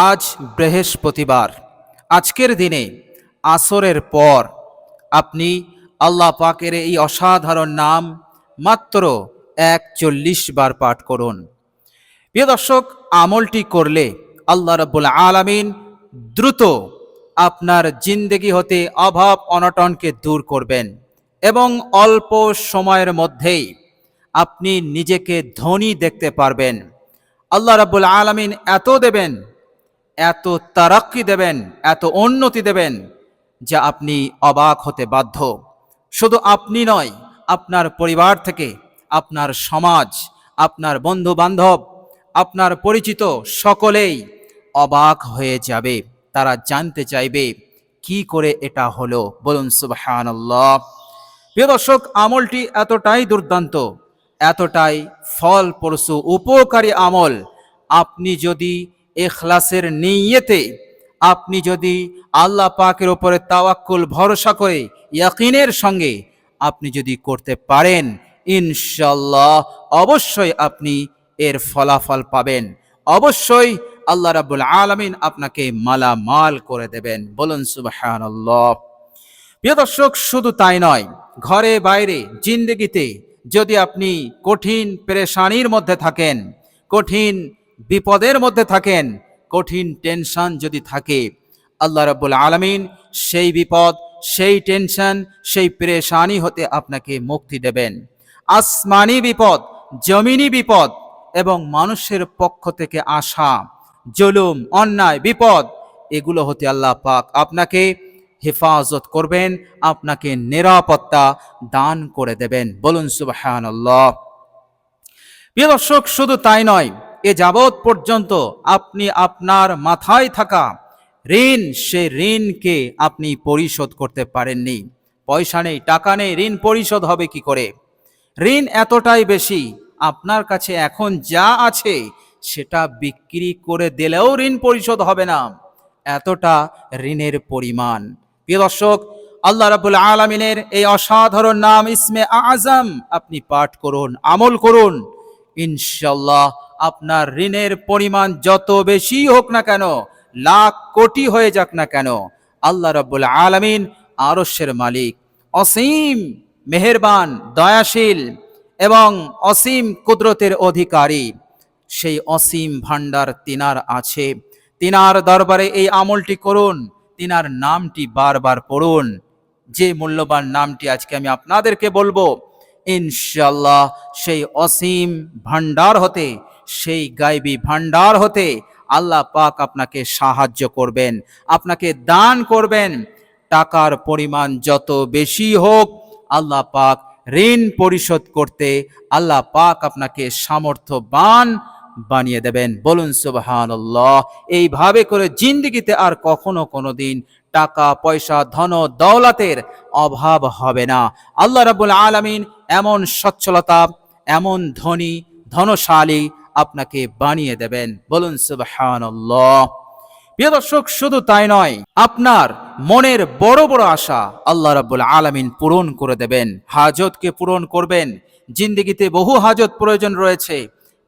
আজ বৃহস্পতিবার। আজকের দিনে আসরের পর আপনি আল্লাহ পাকের এই অসাধারণ নাম মাত্র ৪১ বার পাঠ করুন। প্রিয় দর্শক, আমলটি করলে আল্লাহ রাব্বুল আলামিন দ্রুত আপনার জিন্দেগি হতে অভাব অনটনকে দূর করবেন এবং অল্প সময়ের মধ্যেই আপনি নিজেকে ধনী দেখতে পারবেন। আল্লাহ রাব্বুল আলামিন এত দেবেন, এত তারাক্কি দেবেন, এত উন্নতি দেবেন যা আপনি অবাক হতে বাধ্য। শুধু আপনি নয়, আপনার পরিবার থেকে, আপনার সমাজ, আপনার বন্ধু বান্ধব, আপনার পরিচিত সকলেই অবাক হয়ে যাবে। তারা জানতে চাইবে কি করে এটা হলো। বলুন সুবহানাল্লাহ। প্রিয় দর্শক, আমলটি এতটাই দুর্দান্ত, এতটাই ফলপ্রসূ উপকারী আমল, আপনি যদি ইখলাসের নিয়তে, আপনি যদি আল্লাহ পাকের উপরে তাওয়াক্কুল ভরসা করে ইয়াকিনের সঙ্গে আপনি যদি করতে পারেন, ইনশাআল্লাহ অবশ্যই আপনি এর ফলাফল পাবেন। অবশ্যই আল্লাহ রাব্বুল আলামিন আপনাকে মালামাল করে দেবেন। বলুন সুবহানাল্লাহ। প্রিয় দর্শক, শুধু তাই নয়, ঘরে বাইরে জিন্দেগিতে যদি আপনি কঠিন পেরেশানির মধ্যে থাকেন, কঠিন বিপদের মধ্যে থাকেন, কঠিন টেনশন যদি থাকে, আল্লাহ রাব্বুল আলামিন সেই বিপদ, সেই টেনশন, সেই পেরেশানি হতে আপনাকে মুক্তি দেবেন। আসমানি বিপদ, জমিনি বিপদ এবং মানুষের পক্ষ থেকে আসা জুলুম, অন্যায়, বিপদ, এগুলো হতে আল্লাহ পাক আপনাকে হেফাজত করবেন, আপনাকে নিরাপত্তা দান করে দেবেন। বলুন সুবহানাল্লাহ। প্রিয় দর্শক, শুধু তাই নয়, এ যাবৎ পর্যন্ত আপনি আপনার মাথায় থাকা ঋণ, সে ঋণকে আপনি পরিশোধ করতে পারেননি। পয়সা নেই, টাকা নেই, ঋণ পরিশোধ হবে কি করে? ঋণ এতটাই বেশি, আপনার কাছে এখন যা আছে সেটা বিক্রি করে দিলেও ঋণ পরিশোধ হবে না, এতটা ঋণের পরিমাণ। প্রিয় দর্শক, আল্লাহ রাব্বুল আলামিনের এই অসাধারণ নাম ইসমে আযম আপনি পাঠ করুন, আমল করুন। ইনশাআল্লাহ আপনার ঋণের পরিমাণ যত বেশি হোক না কেন, লাখ কোটি হয়ে যাক না কেন, আল্লাহ রাব্বুল আলামিন আরশের মালিক, অসীম মেহেরবান, দয়াশীল এবং অসীম কুদরতের অধিকারী, সেই অসীম ভান্ডার তিনার আছে। তিনার দরবারে এই আমলটি করুন, তিনার নামটি বারবার পড়ুন। যে মূল্যবান নামটি আজকে আমি আপনাদেরকে বলবো, ইনশাআল্লাহ সেই অসীম ভান্ডার হতে, সেই গায়বী ভান্ডার হতে আল্লাহ পাক আপনাকে সাহায্য করবেন, আপনাকে দান করবেন। টাকার পরিমাণ যত বেশি হোক, আল্লাহ পাক ঋণ পরিশোধ করতে আল্লাহ পাক আপনাকে সামর্থ্যবান বানিয়ে দেবেন। বলুন সুবহানাল্লাহ। এইভাবে করে জিন্দেগিতে আর কখনো কোনোদিন টাকা পয়সা, ধন দৌলতের অভাব হবে না। আল্লাহ রাব্বুল আলামিন এমন সচ্ছলতা, এমন ধনী, ধনশালী আপনাকে বানিয়ে দেবেন। বলুন সুবহানাল্লাহ। প্রিয় দর্শক, শুধু তাই নয়, আপনার মনের বড় বড় আশা আল্লাহ রাব্বুল আলামিন পূরণ করে দেবেন, হাজতকে পূরণ করবেন। জিন্দেগিতে বহু হাজত প্রয়োজন রয়েছে,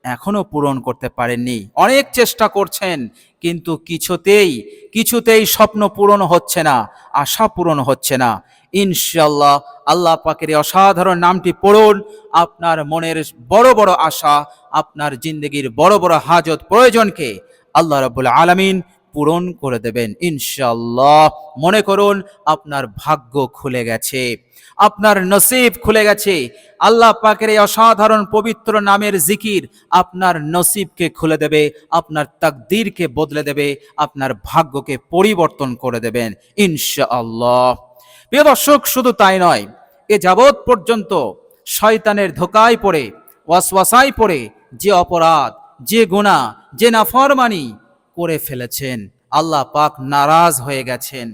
এখনো পূরণ করতে পারেননি, অনেক চেষ্টা করছেন, কিন্তু কিছুতেই স্বপ্ন পূরণ হচ্ছে না, আশা পূরণ হচ্ছে না। ইনশাআল্লাহ আল্লাহ পাকের অসাধারণ নামটি পড়ুন, আপনার মনের বড় বড় আশা, আপনার জিন্দেগির বড় বড় হাজত প্রয়োজনকে আল্লাহ রাব্বুল আলামিন পূরণ করে দেবেন ইনশাআল্লাহ। মনে করুন আপনার ভাগ্য খুলে গেছে, আপনার নসিব খুলে গেছে। আল্লাহ পাকের এই অসাধারণ পবিত্র নামের জিকির আপনার নসিবকে খুলে দেবে, আপনার তাকদীরকে বদলে দেবে, আপনার ভাগ্যকে পরিবর্তন করে দেবেন ইনশাআল্লাহ। প্রিয় দর্শক, শুধু তাই নয়, এ যাবৎ পর্যন্ত শয়তানের ধোকায় পড়ে, ওয়াসওয়াসায় পড়ে যে অপরাধ, যে গুনাহ, যে নাফরমানি করে ফেলেছেন, আল্লাহ পাক নারাজ হয়ে গেছেন,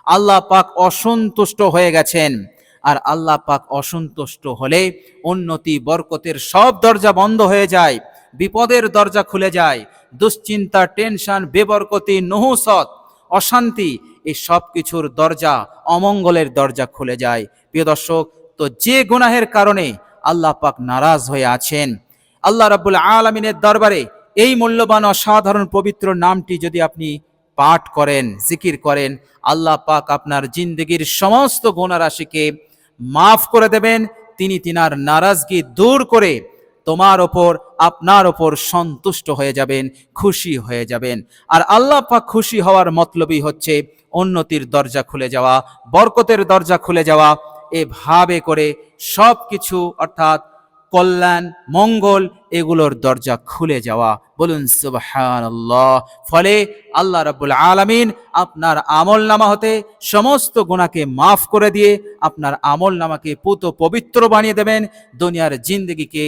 আল্লাহ পাক অসন্তুষ্ট হয়ে গেছেন। আর আল্লাহ পাক অসন্তুষ্ট হলে উন্নতি, বরকতের সব দরজা বন্ধ হয়ে যায়, বিপদের দরজা খুলে যায়, দুশ্চিন্তা, টেনশন, বেবরকতি, নহুসত, অশান্তি, এই সব কিছুর দরজা, অমঙ্গলের দরজা খুলে যায়। প্রিয় দর্শক, তো যে গুনাহের কারণে আল্লাহ পাক নারাজ হয়ে আছেন, আল্লাহ রাব্বুল আলামিনের দরবারে এই মূল্যবান অসাধারণ পবিত্র নামটি যদি আপনি পাঠ করেন, জিকির করেন, আল্লাহ পাক আপনার জিন্দগির সমস্ত গুনাহ রাশিকে মাফ করে দেবেন। তিনি তিনার নারাজগি দূর করে তোমার ওপর, আপনার ওপর সন্তুষ্ট হয়ে যাবেন, খুশি হয়ে যাবেন। আর আল্লাহ পাক খুশি হওয়ার মতলবই হচ্ছে উন্নতির দরজা খুলে যাওয়া, বরকতের দরজা খুলে যাওয়া। এভাবে করে সব কিছু অর্থাৎ কল্যাণ, মঙ্গল এগুলোর দরজা খুলে যাওয়া। বলুন সুবহানাল্লাহ। ফলে আল্লাহ রাব্বুল আলামিন আপনার আমল নামা হতে সমস্ত গুনাহকে মাফ করে দিয়ে আপনার আমল নামাকে পুত পবিত্র বানিয়ে দেবেন। দুনিয়ার জিন্দগিকে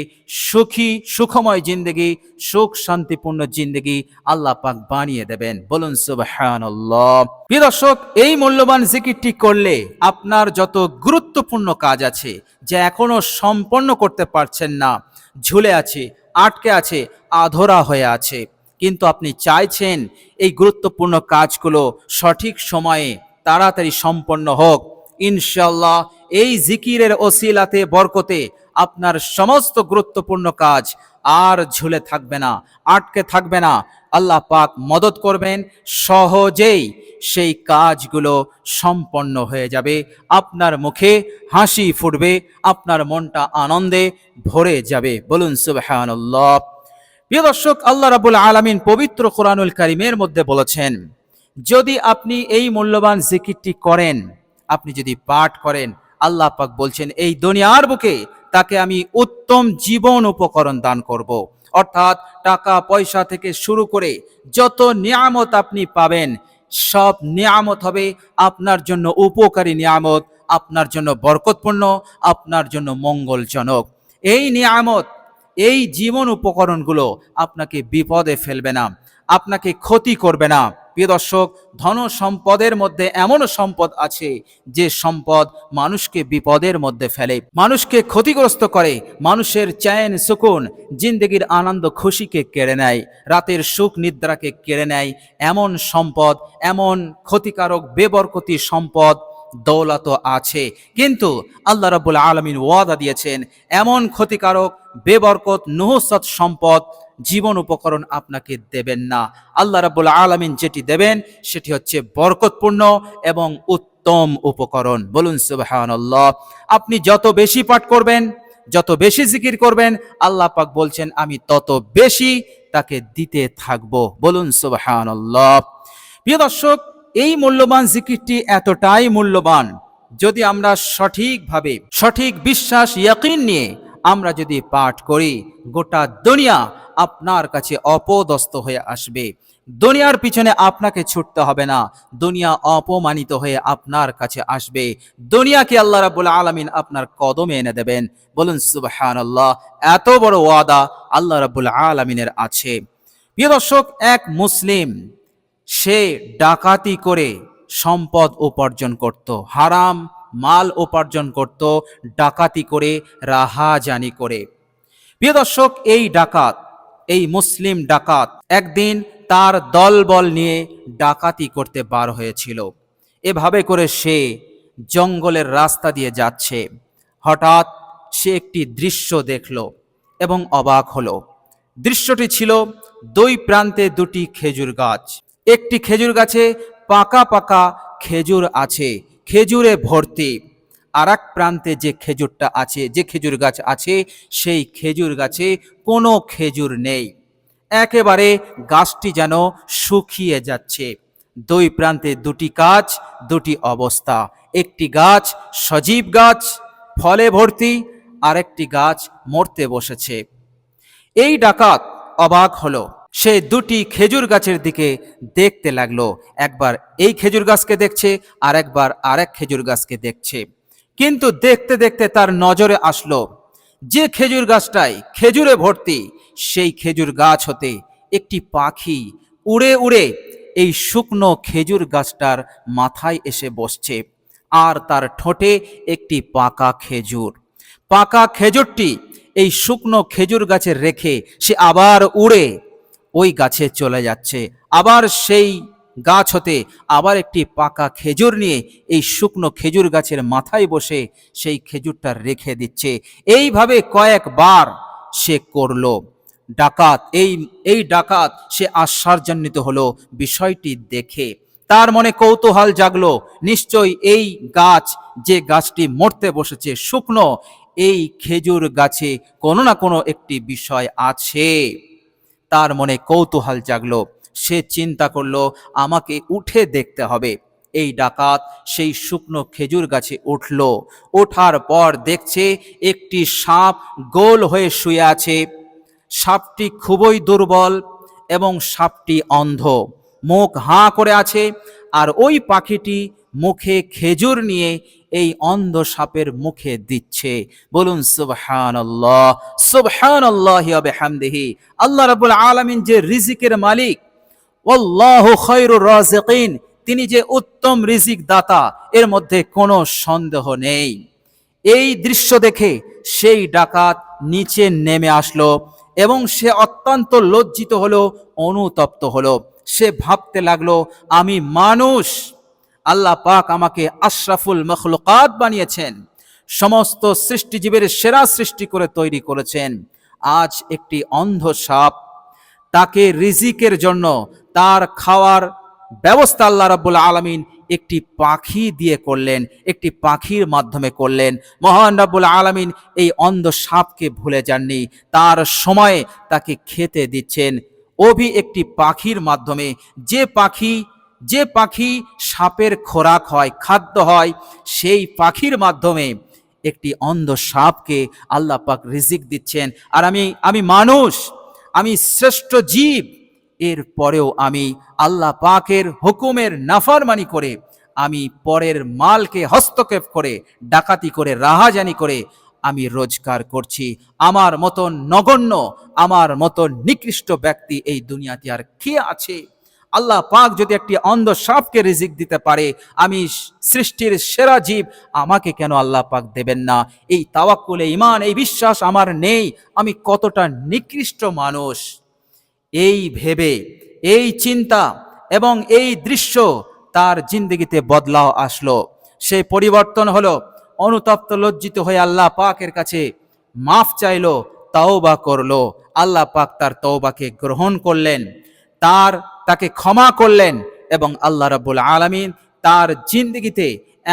সুখী, সুখময় জিন্দগি, সুখ শান্তিপূর্ণ জিন্দগি আল্লাহ পাক বানিয়ে দেবেন। বলুন সুবহানাল্লাহ। প্রিয় দর্শক, এই মূল্যবান জিকিরটি করলে আপনার যত গুরুত্বপূর্ণ কাজ আছে যা এখনো সম্পন্ন করতে পারছেন না, ঝুলে আছে, আটকে আছে, আধরা হয়ে আছে, কিন্তু আপনি চাইছেন এই গুরুত্বপূর্ণ কাজগুলো সঠিক সময়ে তাড়াতাড়ি সম্পন্ন হোক, ইনশাআল্লাহ এই জিকিরের ওসিলাতে, বরকতে আপনার সমস্ত গুরুত্বপূর্ণ কাজ আর ঝুলে থাকবে না, আটকে থাকবে না। আল্লাহ পাক মদত করবেন, সহজেই সেই কাজগুলো সম্পন্ন হয়ে যাবে। আপনার মুখে হাসি ফুটবে, আপনার মনটা আনন্দে ভরে যাবে। বলুন সুবহানাল্লাহ। প্রিয় দর্শক, আল্লাহ রাব্বুল আলামিন পবিত্র কোরআনুল কারীমের মধ্যে বলেছেন, যদি আপনি এই মূল্যবান জিকিরটি করেন, আপনি যদি পাঠ করেন, আল্লাহ পাক বলছেন এই দুনিয়ার বুকে তাকে আমি উত্তম জীবন উপকরণ দান করব। অর্থাৎ টাকা পয়সা থেকে শুরু করে যত নিয়ামত আপনি পাবেন, সব নিয়ামত হবে আপনার জন্য উপকারী নিয়ামত, আপনার জন্য বরকতপূর্ণ, আপনার জন্য মঙ্গলজনক। এই নিয়ামত, এই জীবন উপকরণগুলো আপনাকে বিপদে ফেলবে না, আপনাকে ক্ষতি করবে না। প্রিয় দর্শক, ধন সম্পদের মধ্যে এমন সম্পদ আছে যে সম্পদ মানুষকে বিপদের মধ্যে ফেলে, মানুষকে ক্ষতিগ্রস্ত করে, মানুষের চ্যান সুকুন, জিন্দগির আনন্দ খুশিকে কেড়ে নেয়, রাতের সুখ নিদ্রাকে কেড়ে নেয়। এমন সম্পদ, এমন ক্ষতিকারক বেবরকতি সম্পদ দৌলত আছে, কিন্তু আল্লাহ রাব্বুল আলামিন ওয়াদা দিয়েছেন এমন ক্ষতিকারক বেবরকত নুহসত সম্পদ, জীবন উপকরণ আপনাকে দেবেন না। আল্লাহ রাব্বুল আলামিন যেটি দেবেন সেটি হচ্ছে বরকতপূর্ণ এবং উত্তম উপকরণ। বলুন সুবহানাল্লাহ। আপনি যত বেশি পাঠ করবেন, যত বেশি জিকির করবেন, আল্লাহ পাক বলছেন আমি তত বেশি তাকে দিতে থাকবো। বলুন সুবহানাল্লাহ। প্রিয় দর্শক, এই মূল্যবান জিকিরটি এতটাই মূল্যবান, যদি আমরা সঠিকভাবে, সঠিক বিশ্বাস, ইয়াকিন নিয়ে আমরা যদি পাঠ করি, গোটা দুনিয়া আপনার কাছে অপদস্থ হয়ে আসবে। দুনিয়ার পিছনে আপনাকে ছুটতে হবে না, দুনিয়া অপমানিত হয়ে আপনার কাছে আসবে। দুনিয়াকে আল্লাহ রাব্বুল আলামিন আপনার কদমে এনে দেবেন। বলুন সুবহানাল্লাহ। এত বড় ওয়াদা আল্লাহ রাব্বুল আলামিনের আছে। প্রিয় দর্শক, এক মুসলিম সে ডাকাতি করে সম্পদ উপার্জন করত, হারাম মাল উপার্জন করত, ডাকাতি করে, রাহাজানি করে। প্রিয় দর্শক, এই ডাকাত, এই মুসলিম ডাকাত একদিন তার দলবল নিয়ে ডাকাতি করতে বার হয়েছিল। এভাবে করে সে জঙ্গলের রাস্তা দিয়ে যাচ্ছে, হঠাৎ সে একটি দৃশ্য দেখল এবং অবাক হলো। দৃশ্যটি ছিল দুই প্রান্তে দুটি খেজুর গাছ। একটি খেজুর গাছে পাকা পাকা খেজুর আছে, খেজুরে ভর্তি। আর এক প্রান্তে যে খেজুরটা আছে, যে খেজুর গাছ আছে, সেই খেজুর গাছে কোনো খেজুর নেই। একেবারে গাছটি যেন শুকিয়ে যাচ্ছে। দুই প্রান্তে দুটি গাছ, দুটি অবস্থা। একটি গাছ সজীব গাছ, ফলে ভর্তি, আর একটি গাছ মরতে বসেছে। এই ডাকাত অবাক হলো, সে দুটি খেজুর গাছের দিকে দেখতে লাগলো। একবার এই খেজুর গাছকে দেখছে, আর একবার আরেক খেজুর গাছকে দেখছে। কিন্তু দেখতে দেখতে তার নজরে আসলো যে খেজুর গাছটাই খেজুরে ভর্তি, সেই খেজুর গাছ হতে একটি পাখি উড়ে উড়ে এই শুকনো খেজুর গাছটার মাথায় এসে বসছে, আর তার ঠোঁটে একটি পাকা খেজুর। পাকা খেজুরটি এই শুকনো খেজুর গাছে রেখে সে আবার উড়ে ওই গাছে চলে যাচ্ছে। আবার সেই গাছ হতে আবার একটি পাকা খেজুর নিয়ে এই শুকনো খেজুর গাছের মাথায় বসে সেই খেজুরটা রেখে দিচ্ছে। এইভাবে কয়েকবার সে করলো। ডাকাত, এই ডাকাত সে আশ্চর্যান্বিত হলো বিষয়টি দেখে। তার মনে কৌতূহল জাগলো, নিশ্চয়ই এই গাছ, যে গাছটি মরতে বসেছে শুকনো, এই খেজুর গাছে কোনো না কোনো একটি বিষয় আছে। তার মনে কৌতূহল জাগলো, সে চিন্তা করলো আমাকে উঠে দেখতে হবে। এই ডাকাত সেই শুকনো খেজুর গাছে উঠল। ওঠার পর দেখছে একটি সাপ গোল হয়ে শুয়ে আছে। সাপটি খুবই দুর্বল এবং সাপটি অন্ধ, মুখ হাঁ করে আছে। আর ওই পাখিটি মুখে খেজুর নিয়ে এই অন্ধ সাপের মুখে দিচ্ছে। বলুন সুবহানাল্লাহ, সুবহানাল্লাহি ওয়া বিহামদিহি। আল্লাহ রাব্বুল আলামিন যে রিজিকের মালিক, ওয়াল্লাহু খায়রুর রাজিকিন, তিনি যে উত্তম রিজিক দাতা, এর মধ্যে কোনো সন্দেহ নেই। এই দৃশ্য দেখে সেই ডাকাত নিচে নেমে আসলো এবং সে অত্যন্ত লজ্জিত হলো, অনুতপ্ত হলো। সে ভাবতে লাগলো, আমি মানুষ, আল্লাহ পাক আমাকে আশরাফুল মখলুকাত বানিয়েছেন, সমস্ত সৃষ্টিজীবের সেরা সৃষ্টি করে তৈরি করেছেন। আজ একটি অন্ধ সাপ, তাকে রিজিকের জন্য তার খাওয়ার ব্যবস্থা আল্লাহ রাব্বুল আলামিন একটি পাখি দিয়ে করলেন, একটি পাখির মাধ্যমে করলেন। মহান রাব্বুল আলামিন এই অন্ধ সাপকে ভুলে যাননি, তার সময়ে তাকে খেতে দিচ্ছেন একটি পাখির মাধ্যমে। যে পাখি সাপের খোরাক হয়, খাদ্য হয়, সেই পাখির মাধ্যমে একটি অন্ধ সাপকে আল্লাহ পাক রিজিক দিচ্ছেন। আর আমি মানুষ, আমি শ্রেষ্ঠ জীব, এর পরেও আমি আল্লাহ পাকের হুকুমের নাফরমানি করে, আমি পরের মালকে হস্তক্ষেপ করে, ডাকাতি করে, রাহাজানি করে আমি রোজগার করছি। আমার মতন নগণ্য, আমার মতন নিকৃষ্ট ব্যক্তি এই দুনিয়াতে আর কে আছে? আল্লাহ পাক যদি একটি অন্ধ সাপকে রিজিক দিতে পারে, আমি সৃষ্টির সেরা জীব, আমাকে কেন আল্লাহ পাক দেবেন না? এই তাওয়াক্কুলে ঈমান, এই বিশ্বাস আমার নেই, আমি কতটা নিকৃষ্ট মানুষ। এই ভেবে, এই চিন্তা এবং এই দৃশ্য তার জিন্দগিতে বদলাও আসলো। সে পরিবর্তন হলো, অনুতপ্ত লজ্জিত হয়ে আল্লাহ পাকের কাছে মাফ চাইলো, তওবা করলো। আল্লাহ পাক তার তওবাকে গ্রহণ করলেন, তাকে ক্ষমা করলেন এবং আল্লাহ রাব্বুল আলামিন তার জিন্দগিতে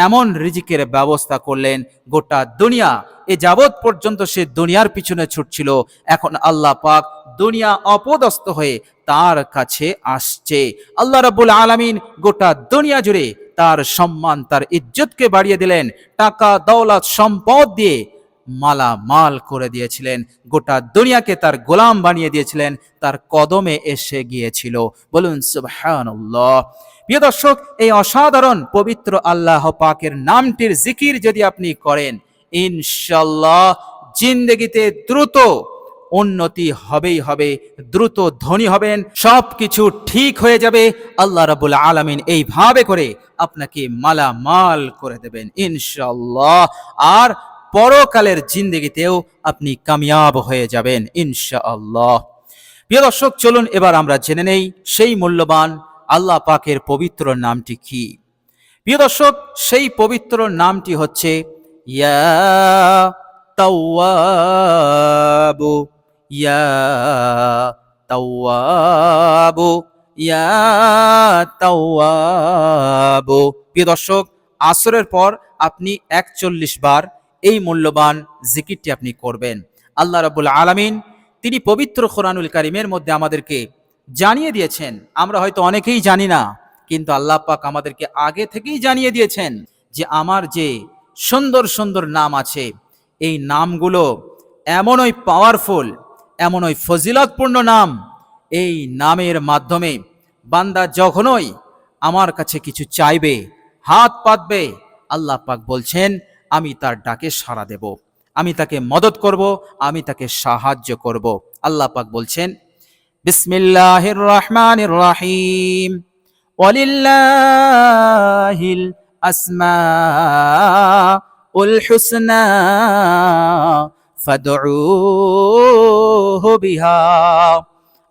এমন রিজিকের ব্যবস্থা করলেন, গোটা দুনিয়া, এ যাবৎ পর্যন্ত সে দুনিয়ার পিছনে ছুটছিল, এখন আল্লাহ পাক দুনিয়া অপদস্থ হয়ে তার কাছে আসছে। আল্লাহ রাব্বুল আলামিন গোটা দুনিয়া জুড়ে তার সম্মান, তার ইজ্জতকে বাড়িয়ে দিলেন, টাকা দৌলত সম্পদ দিয়ে মালামাল করে দিয়েছিলেন, গোটা দুনিয়াকে তার গোলাম বানিয়ে দিয়েছিলেন, তার কদমে এসে গিয়েছিল। বলুন সুবহানাল্লাহ। প্রিয় দর্শক, এই অসাধারণ পবিত্র আল্লাহ পাকের নামটির জিকির যদি আপনি করেন, ইনশাআল্লাহ জিন্দেগিতে দ্রুত উন্নতি হবেই হবে, দ্রুত ধনী হবেন, সবকিছু ঠিক হয়ে যাবে। আল্লাহ রাব্বুল আলামিন এইভাবে করে আপনাকে মালামাল করে দেবেন ইনশাআল্লাহ। আর পরকালের জিন্দেগিতেও আপনি কামিয়াব হয়ে যাবেন ইনশাআল্লাহ। প্রিয় দর্শক, চলুন এবার আমরা জেনে নেই সেই মূল্যবান আল্লাহ পাকের পবিত্র নামটি কি। প্রিয় দর্শক, সেই পবিত্র নামটি হচ্ছে ইয়া তাওয়াবু, ইয়া তাওয়াবু, ইয়া তাওয়াবু। প্রিয় দর্শক, আসরের পর আপনি 41 বার এই মূল্যবান জিকিরটি আপনি করবেন। আল্লাহ রাব্বুল আলামিন তিনি পবিত্র কোরআনুল কারীমের মধ্যে আমাদেরকে জানিয়ে দিয়েছেন, আমরা হয়তো অনেকেই জানি না, কিন্তু আল্লাহ পাক আমাদেরকে আগে থেকেই জানিয়ে দিয়েছেন যে আমার যে সুন্দর সুন্দর নাম আছে, এই নামগুলো এমনই পাওয়ারফুল, এমনই ফজিলতপূর্ণ নাম, এই নামের মাধ্যমে বান্দা যখনই আমার কাছে কিছু চাইবে, হাত পাতবে, আল্লাহ পাক বলছেন আমি তার ডাকে সাড়া দেব, আমি তাকে মদত করব, আমি তাকে সাহায্য করব। আল্লাহ পাক বলছেন বিসমিল্লাহির রহমানির রহিম, ওয়ালিল্লাহিল আসমাউল হুসনা ফাদউহু বিহা।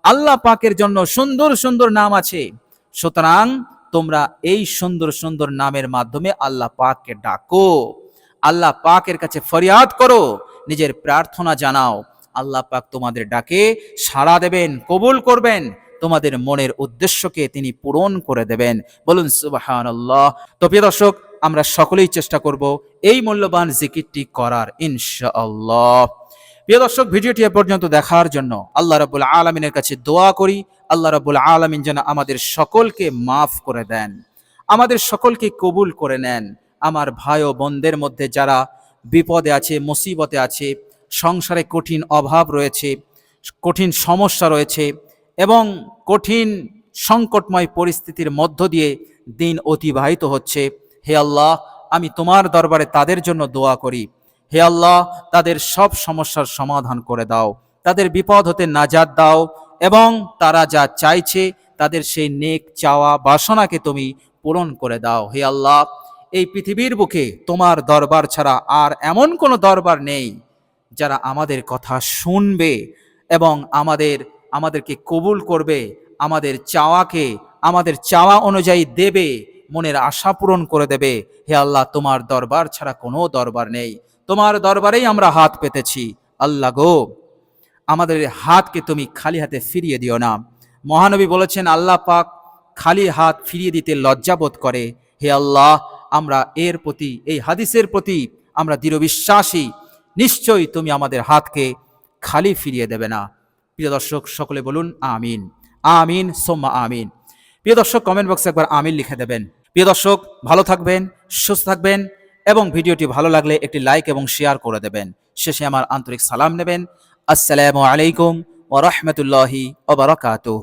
আল্লাহ পাকের জন্য সুন্দর সুন্দর নাম আছে, সুতরাং তোমরা এই সুন্দর সুন্দর নামের মাধ্যমে আল্লাহ পাককে ডাকো, আল্লাহ পাকের কাছে ফরিয়াদ করো, নিজের প্রার্থনা জানাও। আল্লাহ পাক তোমাদের ডাকে সাড়া দেবেন, কবুল করবেন, তোমাদের মনের উদ্দেশ্যকে তিনি পূরণ করে দেবেন। বলুন সুবহানাল্লাহ। তো প্রিয় দর্শক, আমরা সকলেই চেষ্টা করব এই মূল্যবান জিকিরটি করার ইনশাআল্লাহ। প্রিয় দর্শক, ভিডিওটি এ পর্যন্ত দেখার জন্য আল্লাহ রাব্বুল আলামিনের কাছে দোয়া করি, আল্লাহ রাব্বুল আলামিন যেন আমাদের সকলকে মাফ করে দেন, আমাদের সকলকে কবুল করে নেন। আমার ভাই ও বোনদের মধ্যে যারা বিপদে আছে, মুসিবতে আছে, সংসারে কঠিন অভাব রয়েছে, কঠিন সমস্যা রয়েছে এবং কঠিন সংকটময় পরিস্থিতির মধ্য দিয়ে দিন অতিবাহিত হচ্ছে, হে আল্লাহ, আমি তোমার দরবারে তাদের জন্য দোয়া করি। হে আল্লাহ, তাদের সব সমস্যার সমাধান করে দাও, তাদের বিপদ হতে নাজাত দাও এবং তারা যা চাইছে তাদের সেই নেক চাওয়া বাসনাকে তুমি পূরণ করে দাও। হে আল্লাহ, এই পৃথিবীর বুকে তোমার দরবার ছাড়া আর এমন কোনো দরবার নেই যারা আমাদের কথা শুনবে এবং আমাদেরকে কবুল করবে, আমাদের চাওয়াকে আমাদের চাওয়া অনুযায়ী দেবে, মনের আশা পূরণ করে দেবে। হে আল্লাহ, তোমার দরবার ছাড়া কোনো দরবার নেই, তোমার দরবারেই আমরা হাত পেতেছি। আল্লাহ গো, আমাদের হাতকে তুমি খালি হাতে ফিরিয়ে দিও না। মহানবী বলেছেন, আল্লাহ পাক খালি হাত ফিরিয়ে দিতে লজ্জাবোধ করে। হে আল্লাহ, আমরা এর প্রতি, এই হাদিসের প্রতি আমরা দৃঢ় বিশ্বাসী, নিশ্চয়ই তুমি আমাদের হাতকে খালি ফিরিয়ে দেবে না। প্রিয় দর্শক, সকলে বলুন আমিন, আমিন সোম্মা আমিন। প্রিয় দর্শক, কমেন্ট বক্সে একবার আমিন লিখে দেবেন। প্রিয় দর্শক, ভালো থাকবেন, সুস্থ থাকবেন এবং ভিডিওটি ভালো লাগলে একটি লাইক এবং শেয়ার করে দেবেন। শেষে আমার আন্তরিক সালাম নেবেন। আসসালামু আলাইকুম ওয়া রাহমাতুল্লাহি ওয়া বারাকাতুহু।